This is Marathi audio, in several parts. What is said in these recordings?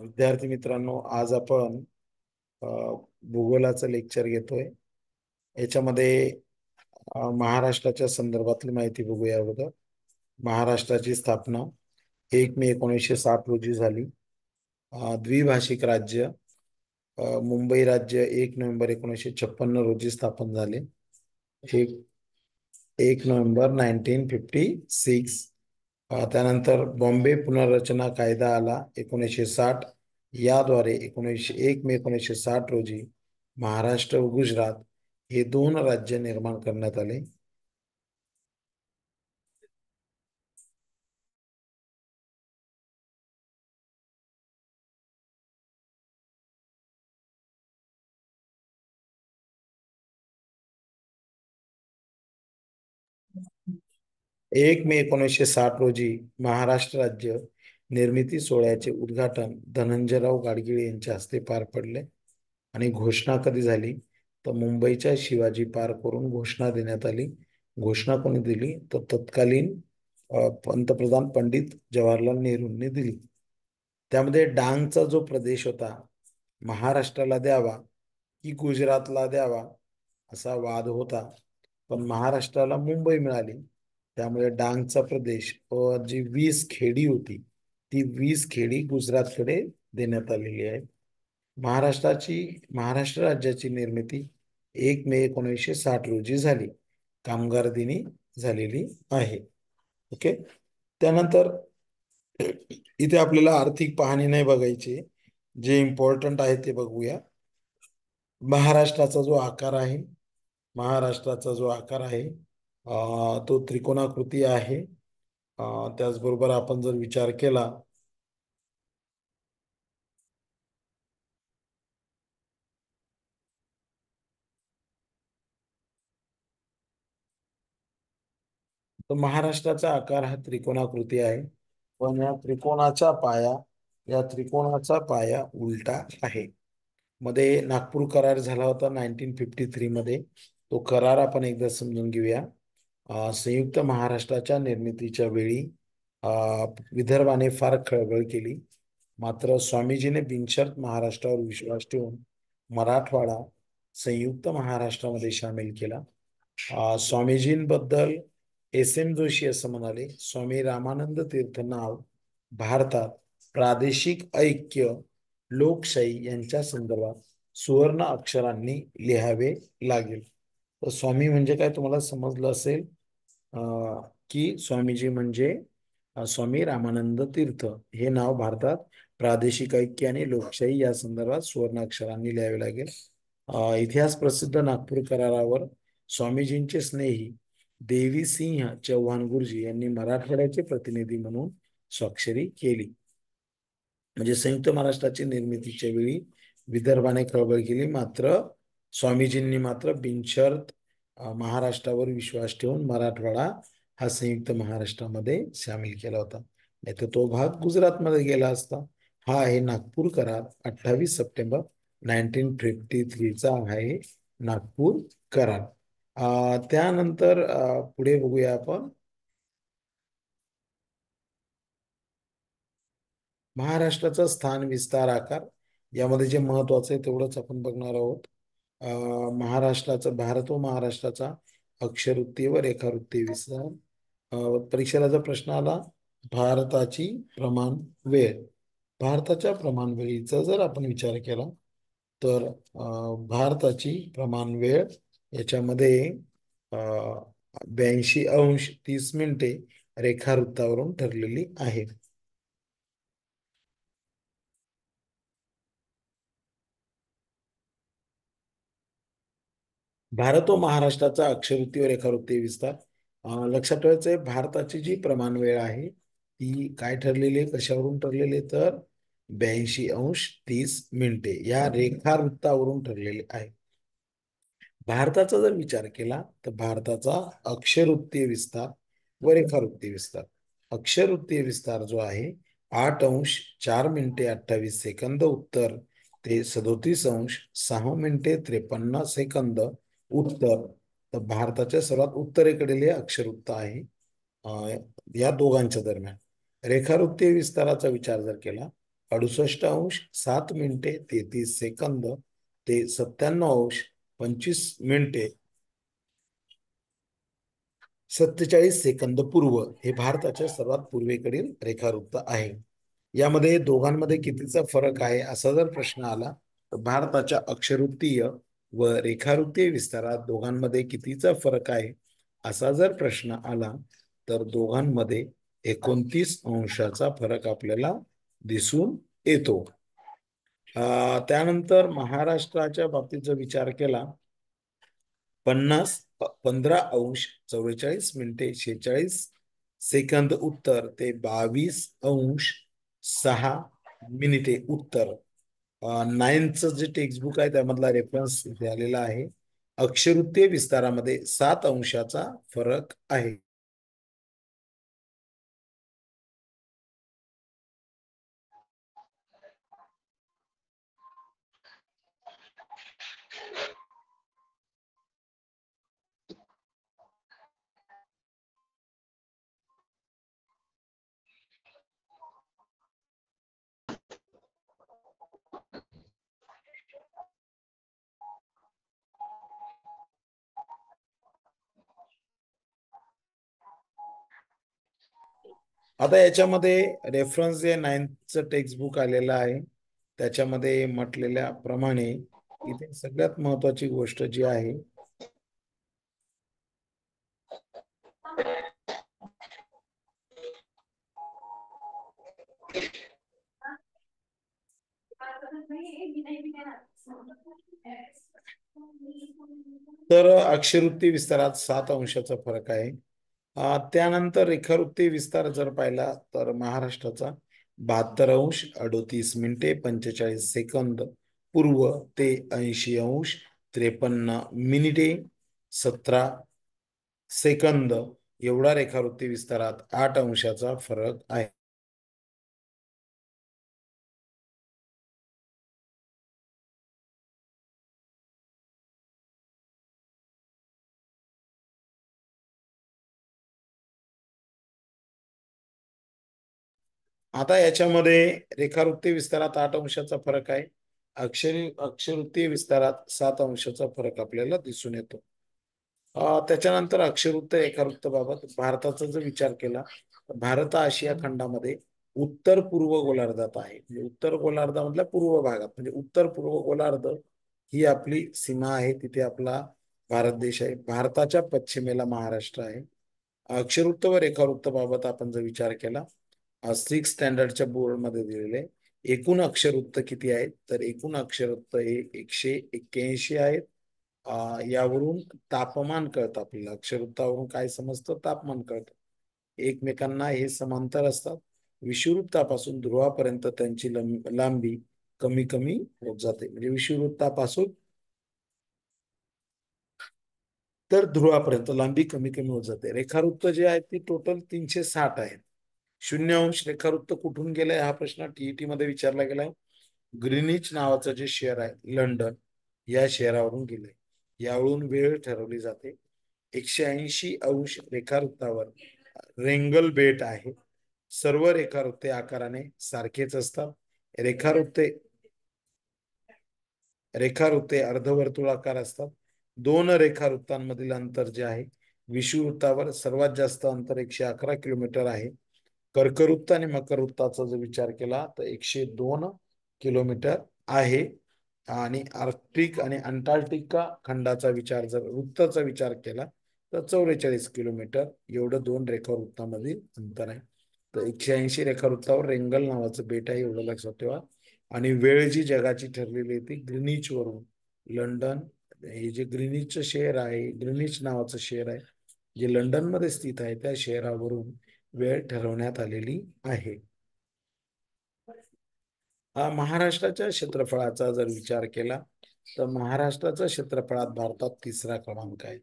विद्यार्थी मित्रांनो, आज आपण अ, भूगोलाचं लेक्चर घेतोय. याच्यामध्ये महाराष्ट्राच्या संदर्भातली माहिती बघूया अगोदर. महाराष्ट्राची स्थापना 1 मे 1960 रोजी झाली. द्विभाषिक राज्य. मुंबई राज्य 1 नोव्हेंबर 1956 रोजी स्थापन झाले. एक 1 नोव्हेंबर 1956. त्यानंतर बॉम्बे पुनर्रचना कायदा आला 1960. याद्वारे 1 मे 1960 रोजी महाराष्ट्र व गुजरात हे दोन राज्य निर्माण करण्यात आले. 1 मे 1960 रोजी महाराष्ट्र राज्य निर्मिती सोहळ्याचे उद्घाटन धनंजयराव गाडगीळ यांच्या हस्ते पार पडले. आणि घोषणा कधी झाली तर मुंबईच्या शिवाजी पार्क वरून घोषणा देण्यात आली. घोषणा कोणी दिली तर तत्कालीन पंतप्रधान पंडित जवाहरलाल नेहरूंनी दिली. त्यामध्ये डांगचा जो प्रदेश होता महाराष्ट्राला द्यावा की गुजरातला द्यावा असा वाद होता. पण महाराष्ट्राला मुंबई मिळाली. त्यामुळे डांगचा प्रदेश जी 20 खेडी होती ती 20 खेडी गुजरातकडे देण्यात आलेली आहे. महाराष्ट्र राज्याची निर्मिती 1 मे 1960 रोजी झाली. कामगार दिनी झालेली आहे. ओके. त्यानंतर इथे आपल्याला आर्थिक पाहणी नाही बघायची. जे इम्पॉर्टंट आहे ते बघूया. महाराष्ट्राचा जो आकार आहे महाराष्ट्राचा जो आकार आहे तो त्रिकोणाकृती आहे. त्याचबरोबर आपण जर विचार केला तर महाराष्ट्राचा आकार हा त्रिकोणाकृती आहे. पण या त्रिकोणाचा पाया उलटा आहे. मध्ये नागपूर करार झाला होता 1953 मध्ये. तो करार आपण एकदा समजून घेऊया. संयुक्त महाराष्ट्राच्या निर्मितीच्या वेळी विदर्भाने फार खळबळ केली. मात्र स्वामीजीने बिनशर्त महाराष्ट्रावर विश्वास ठेवून मराठवाडा संयुक्त महाराष्ट्रामध्ये सामील केला. स्वामीजींबद्दल एस. एम. जोशी असं म्हणाले, स्वामी रामानंद तीर्थ नाव भारतात प्रादेशिक ऐक्य लोकशाही यांच्या संदर्भात सुवर्ण अक्षरांनी लिहावे लागेल. तर स्वामी म्हणजे काय तुम्हाला समजलं असेल की स्वामीजी म्हणजे स्वामी रामानंद तीर्थ हे नाव भारतात प्रादेशिक ऐक्य आणि लोकशाही या संदर्भात सुवर्ण अक्षरांनी लिहावे लागेल. इतिहास प्रसिद्ध नागपूर करारावर स्वामीजींचे स्नेही देवी सिंह चौहान गुरुजी यांनी मराठवाड्याचे प्रतिनिधी म्हणून स्वाक्षरी केली. म्हणजे संयुक्त महाराष्ट्राची निर्मितीच्या वेळी विदर्भाने खळबळ केली. मात्र स्वामीजींनी मात्र बिनशर्त महाराष्ट्रावर विश्वास ठेवून मराठवाडा हा संयुक्त महाराष्ट्रामध्ये सामील केला होता. नाही तर तो भाग गुजरातमध्ये गेला असता. हा आहे नागपूर करार. 28 सप्टेंबर 1953 आहे नागपूर करार. त्यानंतर पुढे बघूया आपण. महाराष्ट्राचा स्थान विस्तार आकार यामध्ये जे महत्वाचं आहे तेवढंच आपण बघणार आहोत. महाराष्ट्राचा भारत व महाराष्ट्राचा अक्षरवृत्ती व रेखावृत्ती विस्तार. परीक्षेला जर प्रश्न आला भारताची प्रमाण वेळ. भारताच्या प्रमाण वेळीचा जर आपण विचार केला तर भारताची प्रमाण वेळ याच्यामध्ये 82 अंश 30 मिनिटे रेखावृत्तावरून ठरलेली आहे. भारत व महाराष्ट्राचा अक्षरवृत्ती व रेखावृत्ती विस्तार. लक्षात ठेवायचं आहे भारताची जी प्रमाण वेळ आहे ती काय ठरलेली आहे कशावरून ठरलेली आहे तर 82 अंश 30 मिनिटे या रेखावृत्तावरून ठरलेले आहे. भारताचा जर विचार केला तर भारताचा अक्षरवृत्तीय विस्तार व रेखावृत्तीय विस्तार अक्षरवृत्तीय विस्तार जो आहे 8 अंश 4 मिनिटे 28 सेकंद उत्तर ते 37 अंश 6 मिनिटे 53 सेकंद उत्तर. तर भारताच्या सर्वात उत्तरेकडील हे अक्षरवृत्त आहे या दोघांच्या दरम्यान. रेखावृत्तीय विस्ताराचा विचार जर केला 68 अंश 7 मिनिटे 33 सेकंद ते 97 अंश 25 मिनिटे 47 सेकंद पूर्व हे भारताच्या सर्वात पूर्वेकडील रेखावृत्त आहे. यामध्ये दोघांमध्ये कितीचा फरक आहे असा जर प्रश्न आला तर भारताच्या अक्षरवृत्तीय व रेखावृत्तीय विस्तारात दोघांमध्ये कितीचा फरक आहे असा जर प्रश्न आला तर दोघांमध्ये 29 अंशाचा फरक आपल्याला दिसून येतो. त्यानंतर महाराष्ट्राच्या बाबतीत जर विचार केला 15 अंश 44 मिनिटे 46 सेकंद उत्तर ते 22 अंश 6 मिनिटे उत्तर. 9th जे टेक्स्टबुक आहे त्यामधला रेफरन्स इथे आलेला आहे. अक्षरवृत्तीय विस्तारामध्ये 7 अंशाचा फरक आहे. आता याच्यामध्ये रेफरन्स जे 9th टेक्स्टबुक आलेलं आहे त्याच्यामध्ये म्हटलेल्या प्रमाणे इथे सगळ्यात महत्वाची गोष्ट जी आहे तर अक्षरवृत्ती विस्तारात 7 अंशाचा फरक आहे. त्यानंतर रेखावृत्ती विस्तार जर पाहिला तर महाराष्ट्राचा 72 अंश 38 मिनिटे 45 सेकंद पूर्व ते 80 अंश 53 मिनिटे 17 सेकंद एवढा रेखावृत्ती विस्तारात 8 अंशाचा फरक आहे. आता याच्यामध्ये रेखावृत्ती विस्तारात 8 अंशाचा फरक आहे. अक्षरवृत्तीय विस्तारात 7 अंशाचा फरक आपल्याला दिसून येतो. त्याच्यानंतर अक्षरवृत्त रेखावृत्त बाबत भारताचा जर विचार केला तर भारत हा आशिया खंडामध्ये उत्तर पूर्व गोलार्धात आहे. म्हणजे उत्तर गोलार्धामधल्या पूर्व भागात म्हणजे उत्तर पूर्व गोलार्ध ही आपली सीमा आहे. तिथे आपला भारत देश आहे. भारताच्या पश्चिमेला महाराष्ट्र आहे. अक्षरवृत्त व रेखावृत्त बाबत आपण जर विचार केला 6th स्टँडर्डच्या बोर्डमध्ये दिलेले एकूण अक्षरवृत्त किती आहेत तर एकूण अक्षरवृत्त हे 181 आहेत. यावरून तापमान कळतं आपल्याला. अक्षरवृत्तावरून काय समजतं तापमान कळतं. एकमेकांना हे समांतर असतात. विषुववृत्तापासून ध्रुवापर्यंत त्यांची लांबी कमी कमी होत जाते. म्हणजे विषुववृत्तापासून तर ध्रुवापर्यंत लांबी कमी कमी होत जाते. रेखावृत्त जे आहेत ती टोटल 360 आहेत. 0 अंश रेखावृत्त कुठून गेलंय हा प्रश्न टीईटी मध्ये विचारला गेलाय. ग्रीनिच नावाचं जे शहर आहे लंडन या शहरावरून गेलंय. यावरून वेळ ठरवली जाते. 180 अंश रेखावृत्तावर रेंगल बेट आहे. सर्व रेखावृत्ते आकाराने सारखेच असतात. रेखावृत्ते रेखावृत्ते अर्धवर्तुळाकार असतात. 2 रेखावृत्तांमधील अंतर जे आहे विषुववृत्तावर सर्वात जास्त अंतर 111 किलोमीटर आहे. कर्कवृत्त आणि मकरवृत्ताचा जर विचार केला तर 102 किलोमीटर आहे. आणि आर्क्टिक आणि अंटार्क्टिका खंडाचा विचार जर वृत्ताचा विचार केला तर 44 किलोमीटर एवढं 2 रेखावृत्तामधील अंतर आहे. तर 180 रेखावृत्तावर रेंगल नावाचं बेट आहे एवढं लक्षात ठेवा. आणि वेळ जी जगाची ठरलेली आहे ती ग्रीनिच वरून लंडन हे जे ग्रीनिचचं शहर आहे ग्रीनिच नावाचं शहर आहे जे लंडन मध्ये स्थित आहे त्या शहरावरून वेळ ठरवण्यात आलेली आहे. महाराष्ट्राच्या क्षेत्रफळाचा जर विचार केला तर महाराष्ट्राच्या क्षेत्रफळात भारतात 3रा क्रमांक आहे.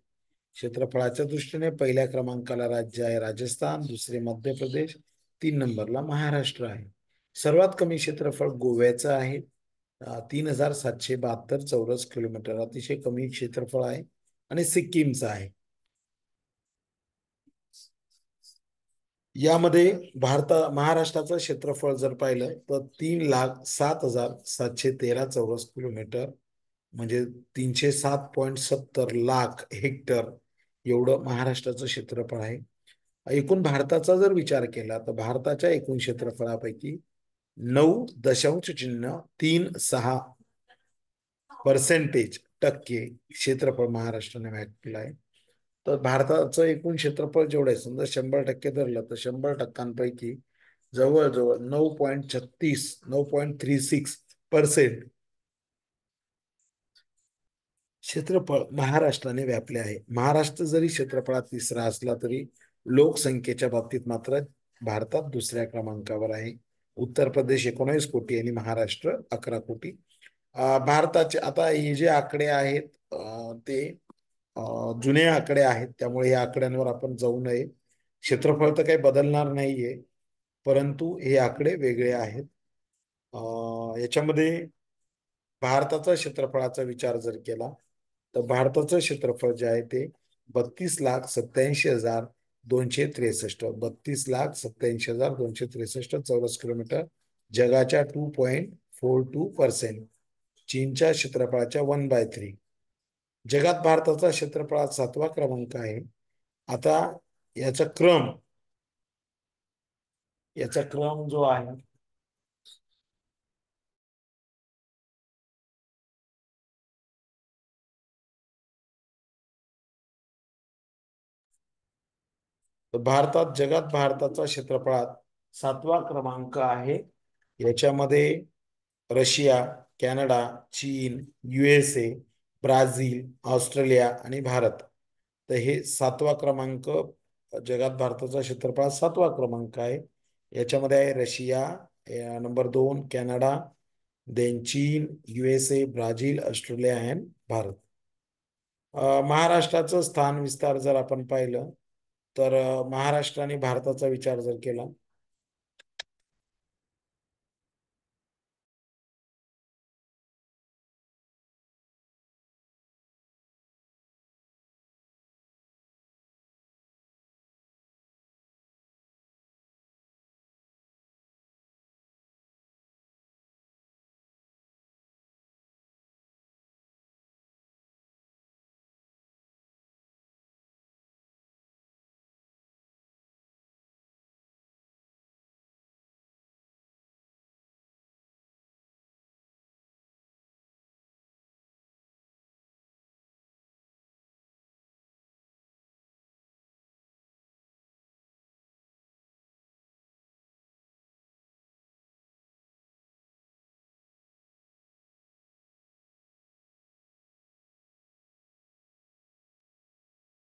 क्षेत्रफळाच्या दृष्टीने पहिल्या क्रमांकाला राज्य आहे राजस्थान, दुसरे मध्य प्रदेश, 3 नंबरला महाराष्ट्र आहे. सर्वात कमी क्षेत्रफळ गोव्याचं आहे, 3,772 चौरस किलोमीटर, अतिशय कमी क्षेत्रफळ आहे. आणि सिक्कीमचं आहे. यामध्ये महाराष्ट्राचं क्षेत्रफळ जर पाहिलं तर 3,07,713 चौरस किलोमीटर, म्हणजे 307.70 लाख हेक्टर एवढं महाराष्ट्राचं क्षेत्रफळ आहे. एकूण भारताचा जर विचार केला तर भारताच्या एकूण क्षेत्रफळापैकी 9.36% क्षेत्रफळ महाराष्ट्राने व्यापलेलं आहे. तर भारताचं एकूण क्षेत्रफळ जेवढं आहे, समजा 100% धरलं तर 100%पैकी जवळजवळ 9.36% क्षेत्रफळ महाराष्ट्राने व्यापले आहे. महाराष्ट्र जरी क्षेत्रफळात तिसरा असला तरी लोकसंख्येच्या बाबतीत मात्र भारतात दुसऱ्या क्रमांकावर आहे. उत्तर प्रदेश 19 कोटी आणि महाराष्ट्र 11 कोटी. भारताचे आता हे जे आकडे आहेत ते जुने आकडे आहेत, त्यामुळे या आकड्यांवर आपण जाऊ नये. क्षेत्रफळ तर काही बदलणार नाहीये, परंतु हे आकडे वेगळे आहेत. याच्यामध्ये भारताचा क्षेत्रफळाचा विचार जर केला तर भारताचं क्षेत्रफळ जे आहे ते 32,87,263 32,87,263 चौरस किलोमीटर, जगाच्या 2.42%, चीनच्या क्षेत्रफळाच्या 1/3. जगात भारताचा क्षेत्रफळात 7वा क्रमांक आहे. आता याचा क्रम याचा क्रम जो आहे भारतात जगात भारताचा क्षेत्रफळात 7वा क्रमांक आहे. याच्यामध्ये रशिया, कॅनडा, चीन, USA, ब्राझील, ऑस्ट्रेलिया आणि भारत. तर हे 7वा क्रमांक, जगात भारताचा क्षेत्रफळ 7वा क्रमांक आहे. याच्यामध्ये आहे रशिया, नंबर 2 कॅनडा, देन चीन, USA, ब्राझील, ऑस्ट्रेलिया आणि भारत. महाराष्ट्राचं स्थान विस्तार जर आपण पाहिलं तर महाराष्ट्र आणि भारताचा विचार जर केला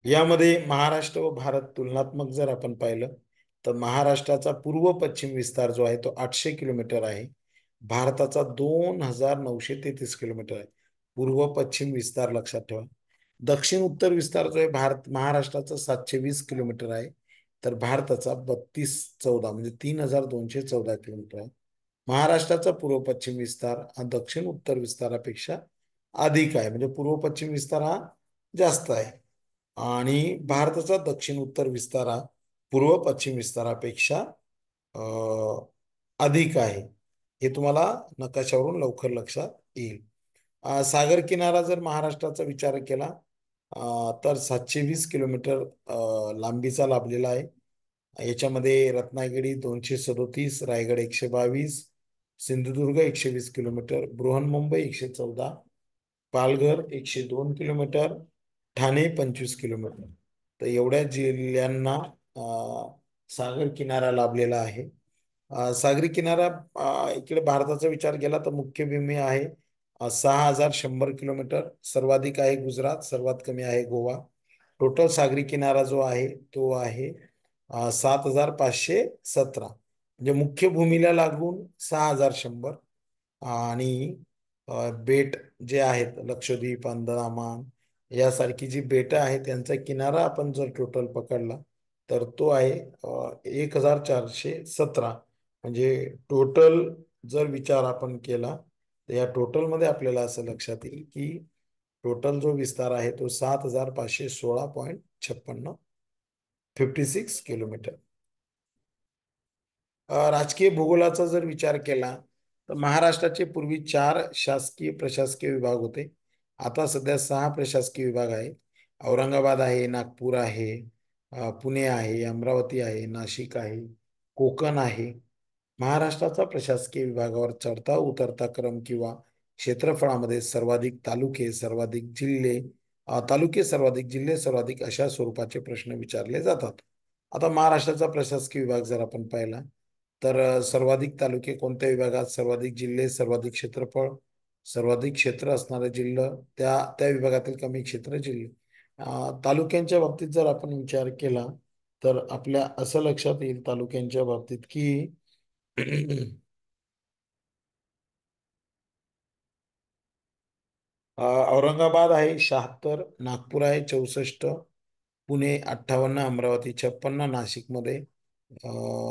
यामध्ये महाराष्ट्र व भारत तुलनात्मक जर आपण पाहिलं तर महाराष्ट्राचा पूर्व पश्चिम विस्तार जो आहे तो 800 किलोमीटर आहे. भारताचा 2,933 किलोमीटर आहे. पूर्व पश्चिम विस्तार लक्षात ठेवा. दक्षिण उत्तर विस्तार जो आहे महाराष्ट्राचा 720 किलोमीटर आहे, तर भारताचा 3214 म्हणजे 3,214 किलोमीटर आहे. महाराष्ट्राचा पूर्व पश्चिम विस्तार हा दक्षिण उत्तर विस्तारापेक्षा अधिक आहे, म्हणजे पूर्व पश्चिम विस्तार हा जास्त आहे. आणि भारताचा दक्षिण उत्तर विस्तार हा पूर्व पश्चिम विस्तारापेक्षा अधिक आहे. हे तुम्हाला नकाशावरून लवकर लक्षात येईल. सागर किनारा जर महाराष्ट्राचा विचार केला तर 720 किलोमीटर लांबीचा लाभलेला आहे. याच्यामध्ये Ratnagiri 237, Raigad 122, Sindhudurg 120 kilometre, Brihanmumbai 114, Palghar 102 kilometre, Thane 25 kilometre. तर एवढ्या जिल्ह्यांना सागर किनारा लाभलेला आहे. सागरी किनारा इकडे भारताचा विचार केला तर मुख्य भूमी आहे 6,100 किलोमीटर. सर्वाधिक आहे गुजरात, सर्वात कमी आहे गोवा. टोटल सागरी किनारा जो आहे तो आहे 7,517, म्हणजे मुख्य भूमीला लागून 6,100. आणि बेट जे आहेत लक्षद्वीप, अंदमान, यासारखी जी बेटं आहे त्यांचा किनारा आपण जर टोटल पकडला तर तो आहे 1417. म्हणजे टोटल जर विचार आपण केला तर या टोटलमध्ये आपल्याला असं लक्षात येईल की टोटल जो विस्तार आहे तो 7516.56 56 किलोमीटर. राजकीय भूगोलाचा जर विचार केला तर महाराष्ट्राचे पूर्वी 4 शासकीय प्रशासकीय विभाग होते. आता सध्या 6 प्रशासकीय विभाग आहे. औरंगाबाद आहे, नागपूर आहे, पुणे आहे, अमरावती आहे, नाशिक आहे, कोकण आहे. महाराष्ट्राचा प्रशासकीय विभागावर चढता उतरता क्रम किंवा क्षेत्रफळामध्ये सर्वाधिक तालुके, सर्वाधिक जिल्हे, सर्वाधिक जिल्हे, सर्वाधिक अशा स्वरूपाचे प्रश्न विचारले जातात. आता महाराष्ट्राचा प्रशासकीय विभाग जर आपण पाहिला तर सर्वाधिक तालुके कोणत्या विभागात, सर्वाधिक जिल्हे, सर्वाधिक क्षेत्रफळ, सर्वाधिक क्षेत्र असणारे जिल्हा त्या त्या विभागातील कमी क्षेत्र जिल्हे. तालुक्यांच्या बाबतीत जर आपण विचार केला तर आपल्या असं लक्षात येईल तालुक्यांच्या बाबतीत की औरंगाबाद आहे 76, नागपूर आहे 64, पुणे 58, अमरावती 56, नाशिकमध्ये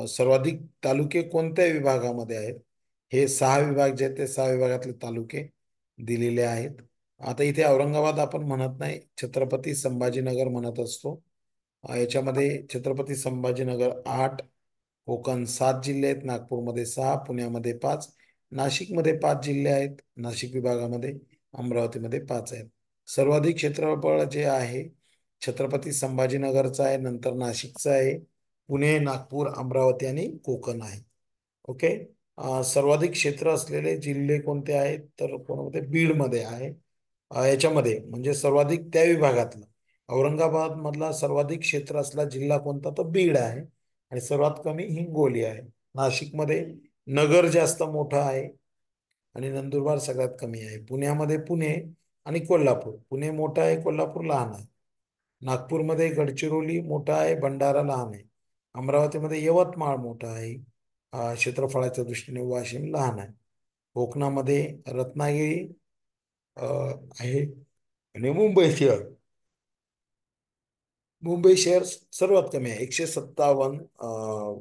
सर्वाधिक तालुके कोणत्या विभागामध्ये आहेत हे 6 विभाग जे आहेत ते 6 विभागातले तालुके दिलेले आहेत. आता इथे औरंगाबाद आपण म्हणत नाही, छत्रपती संभाजीनगर म्हणत असतो. याच्यामध्ये छत्रपती संभाजीनगर 8, कोकण 7 जिल्हे आहेत, नागपूरमध्ये 6, पुण्यामध्ये 5, नाशिकमध्ये 5 जिल्हे आहेत, नाशिक विभागामध्ये अमरावतीमध्ये 5 आहेत. सर्वाधिक क्षेत्रफळ जे आहे छत्रपती संभाजीनगरचं आहे, नंतर नाशिकचं आहे, पुणे, नागपूर, अमरावती आणि कोकण आहे. ओके. सर्वाधिक क्षेत्र असलेले जिल्हे कोणते आहेत तर कोणामध्ये बीडमध्ये आहे. याच्यामध्ये म्हणजे सर्वाधिक त्या विभागातलं औरंगाबाद मधला सर्वाधिक क्षेत्र असला जिल्हा कोणता तर बीड आहे आणि सर्वात कमी हिंगोली आहे. नाशिकमध्ये नगर जास्त मोठं आहे आणि नंदुरबार सगळ्यात कमी आहे. पुण्यामध्ये पुणे आणि कोल्हापूर, पुणे मोठा आहे, कोल्हापूर लहान आहे. नागपूरमध्ये गडचिरोली मोठा आहे, भंडारा लहान आहे. अमरावतीमध्ये यवतमाळ मोठा आहे, क्षेत्रफळाच्या दृष्टीने वाशिम लहान आहे. कोकणामध्ये रत्नागिरी आहे आणि मुंबई शहर सर्वात कमी आहे, 157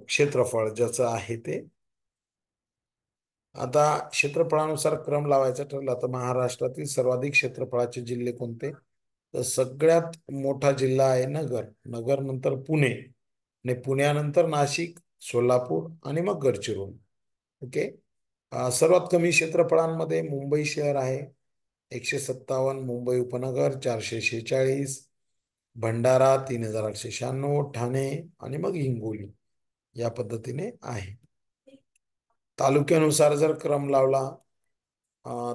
क्षेत्रफळ ज्याचं आहे ते. आता क्षेत्रफळानुसार क्रम लावायचा ठरला तर महाराष्ट्रातील सर्वाधिक क्षेत्रफळाचे जिल्हे कोणते तर सगळ्यात मोठा जिल्हा आहे नगर, नगर नंतर पुणे आणि पुण्यानंतर नाशिक, सोलापूर आणि मग गडचिरोली. ओके. सर्वात कमी क्षेत्रफळांमध्ये मुंबई शहर आहे 157, मुंबई उपनगर 446, भंडारा 3896, ठाणे आणि मग हिंगोली या पद्धतीने आहे. तालुक्यानुसार जर क्रम लावला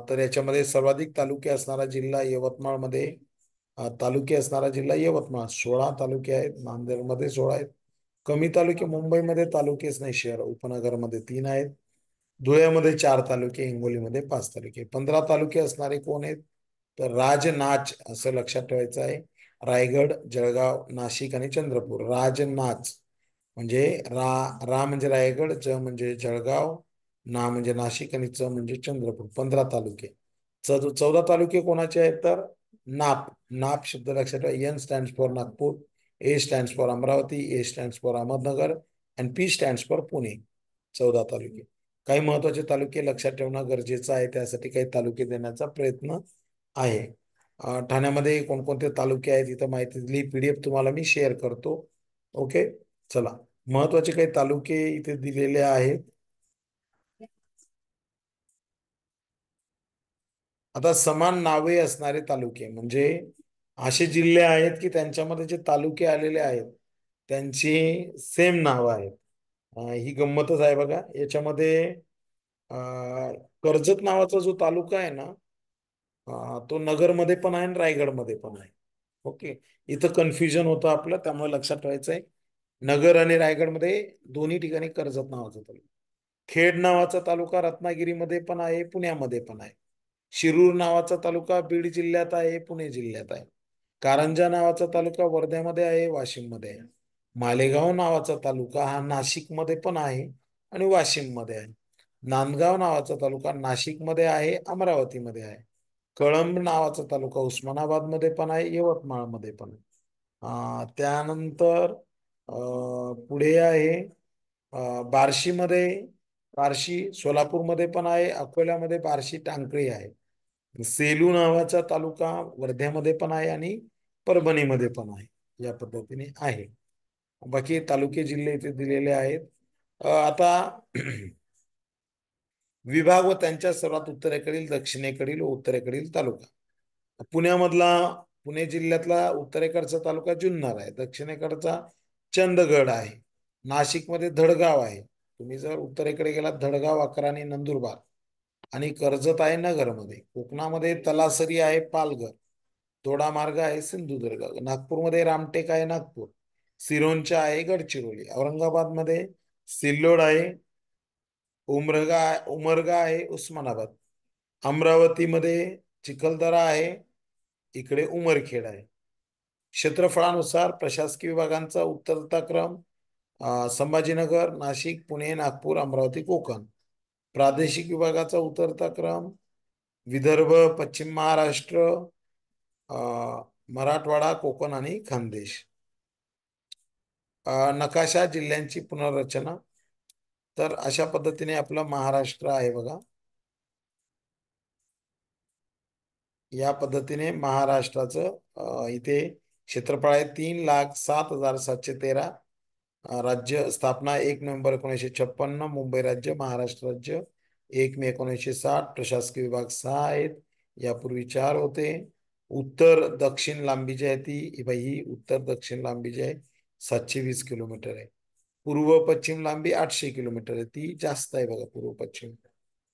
तर याच्यामध्ये सर्वाधिक तालुके असणारा जिल्हा यवतमाळमध्ये, तालुके असणारा जिल्हा यवतमाळ 16 तालुके आहेत, नांदेडमध्ये 16 आहेत. कमी तालुके मुंबईमध्ये तालुकेच नाही, शहर उपनगरमध्ये 3 आहेत, धुळ्यामध्ये 4 तालुके, हिंगोलीमध्ये 5 तालुके. 15 तालुके असणारे कोण आहेत तर राजनाच असं लक्षात ठेवायचं आहे. रायगड, जळगाव, नाशिक आणि चंद्रपूर. राजनाच म्हणजे रा म्हणजे रायगड, ज म्हणजे जळगाव, ना म्हणजे नाशिक आणि च म्हणजे चंद्रपूर. 15 तालुके. 14 तालुके कोणाचे आहेत तर नाप, नाप शब्द लक्षात ठेवा. N stands for Nagpur, A stands for Amravati, A stands for Ahmednagar and P stands for Pune. 14 तालुके. काही महत्वाचे तालुके लक्षात ठेवणं गरजेचं आहे, त्यासाठी काही तालुके देण्याचा प्रयत्न आहे. ठाण्यामध्ये कोणकोणते तालुके आहेत इथं माहिती दिली, पीडीएफ तुम्हाला मी शेअर करतो. ओके. चला, महत्वाचे काही तालुके इथे दिलेले आहेत. आता समान नावे असणारे तालुके म्हणजे असे जिल्हे आहेत की त्यांच्यामध्ये जे तालुके आलेले आहेत त्यांची सेम नावं आहेत. ही गंमतच आहे बघा याच्यामध्ये. कर्जत नावाचा जो तालुका आहे ना तो नगरमध्ये पण आहे आणि रायगडमध्ये पण आहे. ओके. इथं कन्फ्युजन होतं आपलं, त्यामुळे लक्षात ठेवायचं आहे नगर आणि रायगडमध्ये दोन्ही ठिकाणी कर्जत नावाचा तालुका. खेड नावाचा तालुका रत्नागिरीमध्ये पण आहे, पुण्यामध्ये पण आहे. शिरूर नावाचा तालुका बीड जिल्ह्यात आहे, पुणे जिल्ह्यात आहे. कारंजा नावाचा तालुका वर्ध्यामध्ये आहे, वाशिममध्ये आहे. मालेगाव नावाचा तालुका हा नाशिकमध्ये पण आहे आणि वाशिममध्ये आहे. नांदगाव नावाचा तालुका नाशिकमध्ये आहे, अमरावतीमध्ये आहे. कळंब नावाचा तालुका उस्मानाबाद मध्ये पण आहे, यवतमाळ मध्ये पण आहे. त्यानंतर पुढे आहे बार्शीमध्ये, बार्शी सोलापूरमध्ये पण आहे, अकोल्यामध्ये बार्शी टांकळी आहे. सेलू नावाचा तालुका वर्ध्यामध्ये पण आहे आणि परभणीमध्ये पण आहे. या पद्धतीने आहे. बाकी तालुके जिल्हे इथे दिलेले आहेत. आता विभाग व त्यांच्या सर्वात उत्तरेकडील, दक्षिणेकडील व उत्तरेकडील तालुका. पुण्यामधला, पुणे जिल्ह्यातला उत्तरेकडचा तालुका जुन्नर आहे, दक्षिणेकडचा चंदगड आहे. नाशिकमध्ये धडगाव आहे. तुम्ही जर उत्तरेकडे गेलात धडगाव, अक्राणी, नंदुरबार आणि कर्जत आहे नगरमध्ये. कोकणामध्ये तलासरी आहे पालघर, दोडामार्ग आहे सिंधुदुर्ग. नागपूरमध्ये रामटेक आहे नागपूर, सिरोंचा आहे गडचिरोली. औरंगाबादमध्ये सिल्लोड आहे, उमरगा आहे उस्मानाबाद. अमरावतीमध्ये चिखलदरा आहे, इकडे उमरखेड आहे. क्षेत्रफळानुसार प्रशासकीय विभागांचा उत्तरता क्रम संभाजीनगर, नाशिक, पुणे, नागपूर, अमरावती, कोकण. प्रादेशिक विभागाचा उतरता क्रम विदर्भ, पश्चिम महाराष्ट्र, मराठवाडा, कोकण आणि खानदेश. नकाशा जिल्ह्यांची पुनर्रचना. तर अशा पद्धतीने आपलं महाराष्ट्र आहे बघा. या पद्धतीने महाराष्ट्राचं इथे क्षेत्रफळ आहे 3,07,713. राज्य स्थापना 1 नोव्हेंबर 1956. मुंबई राज्य, महाराष्ट्र राज्य 1 मे 1960. प्रशासकीय विभाग 6 आहेत, यापूर्वी 4 होते. उत्तर दक्षिण लांबी जी आहे ती बाई, ही उत्तर दक्षिण लांबी जी आहे 720 किलोमीटर आहे. पूर्व पश्चिम लांबी 800 किलोमीटर आहे, ती जास्त आहे बघा पूर्व पश्चिम.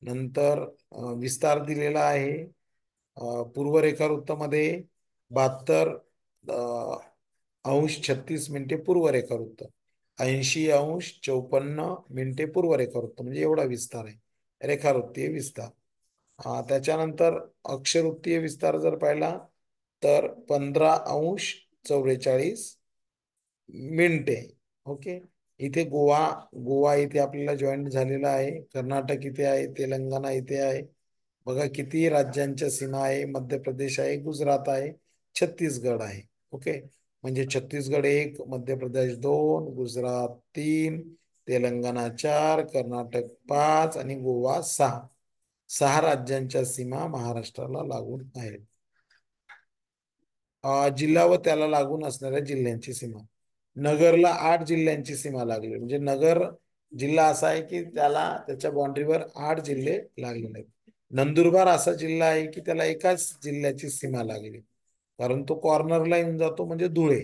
नंतर विस्तार दिलेला आहे. पूर्व रेखावृत्तामध्ये 72°36' पूर्व रेखावृत्त, 80°54' पूर्व रेखावृत्त, म्हणजे एवढा विस्तार आहे रेखावृत्तीय विस्तार. त्याच्यानंतर अक्षवृत्तीय विस्तार जर पाहिला तर 15°44'. ओके. इथे गोवा, गोवा इथे आपल्याला जॉईन झालेला आहे. कर्नाटक इथे आहे, तेलंगणा इथे आहे. बघा किती राज्यांच्या सीमा आहे. मध्य प्रदेश आहे, गुजरात आहे, छत्तीसगड आहे. ओके. म्हणजे छत्तीसगड 1, मध्य प्रदेश 2, गुजरात 3, तेलंगणा 4, कर्नाटक 5 आणि गोवा 6. 6 राज्यांच्या सीमा महाराष्ट्राला लागून आहेत. जिल्हा व त्याला लागून असणाऱ्या जिल्ह्यांची सीमा. नगरला 8 जिल्ह्यांची सीमा लागली. म्हणजे नगर जिल्हा असा आहे की त्याला त्याच्या बाउंड्रीवर 8 जिल्हे लागलेले आहेत. नंदुरबार असा जिल्हा आहे की त्याला एकाच जिल्ह्याची सीमा लागली, कारण तो कॉर्नरला येऊन जातो, म्हणजे धुळे.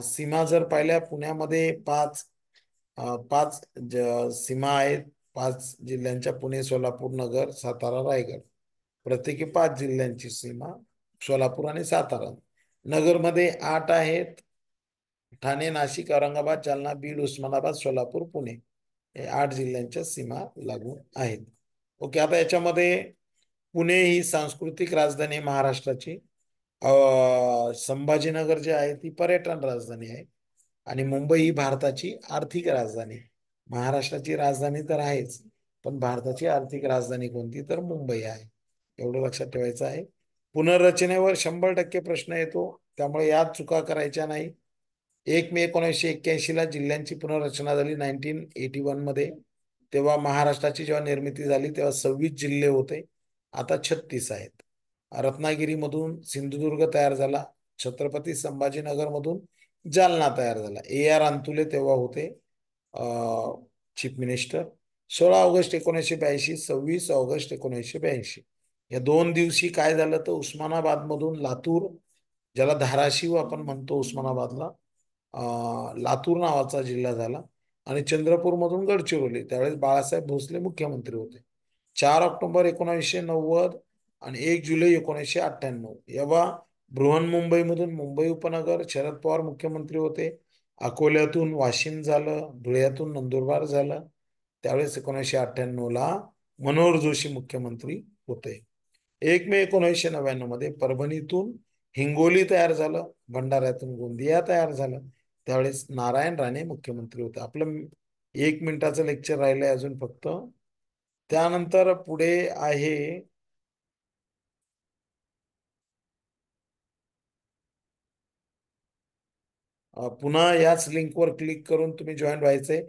सीमा जर पाहिल्या पुण्यामध्ये 5 पाच सीमा आहेत. 5 जिल्ह्यांच्या, पुणे, सोलापूर, नगर, सातारा, रायगड. प्रत्येकी 5 जिल्ह्यांची सीमा सोलापूर आणि सातारा. नगरमध्ये 8 आहेत. ठाणे, नाशिक, औरंगाबाद, जालना, बीड, उस्मानाबाद, सोलापूर, पुणे हे 8 जिल्ह्यांच्या सीमा लागू आहेत. ओके. आता याच्यामध्ये पुणे ही सांस्कृतिक राजधानी महाराष्ट्राची. संभाजीनगर जे आहे ती पर्यटन राजधानी आहे. आणि मुंबई ही भारताची आर्थिक राजधानी. महाराष्ट्राची राजधानी तर आहेच, पण भारताची आर्थिक राजधानी कोणती, तर मुंबई आहे. एवढं लक्षात ठेवायचं आहे. पुनर्रचनेवर 100% प्रश्न येतो, त्यामुळे यात चुका करायच्या नाही. 1 मे 1981 ला जिल्ह्यांची पुनर्रचना झाली, 1981 मध्ये. तेव्हा महाराष्ट्राची जेव्हा निर्मिती झाली तेव्हा 26 जिल्हे होते, आता 36 आहेत. रत्नागिरीमधून सिंधुदुर्ग तयार झाला, छत्रपती संभाजीनगर मधून जालना तयार झाला. AR अंतुले तेव्हा होते चीफ मिनिस्टर. 16 ऑगस्ट 1982, 26 ऑगस्ट 1982 या 2 दिवशी काय झालं तर उस्मानाबाद मधून लातूर, ज्याला धाराशिव आपण म्हणतो उस्मानाबादला, लातूर नावाचा जिल्हा झाला. आणि चंद्रपूर मधून गडचिरोली. त्यावेळेस बाळासाहेब भोसले मुख्यमंत्री होते. 4 ऑक्टोबर 1990 आणि 1 जुलै 1998 जेव्हा बृहन्मुंबईमधून मुंबई उपनगर, शरद पवार मुख्यमंत्री होते. अकोल्यातून वाशिम झालं, धुळ्यातून नंदुरबार झालं. त्यावेळेस 1998ला मनोहर जोशी मुख्यमंत्री होते. 1 मे 1999 मध्ये परभणीतून हिंगोली तयार झालं, भंडाऱ्यातून गोंदिया तयार झालं. त्यावेळेस नारायण राणे मुख्यमंत्री होते. आपलं 1 मिनिटाचं लेक्चर राहिलंय अजून फक्त. त्यानंतर पुढे आहे पुन्हा याच लिंकवर क्लिक करून तुम्ही जॉईन व्हायचंय.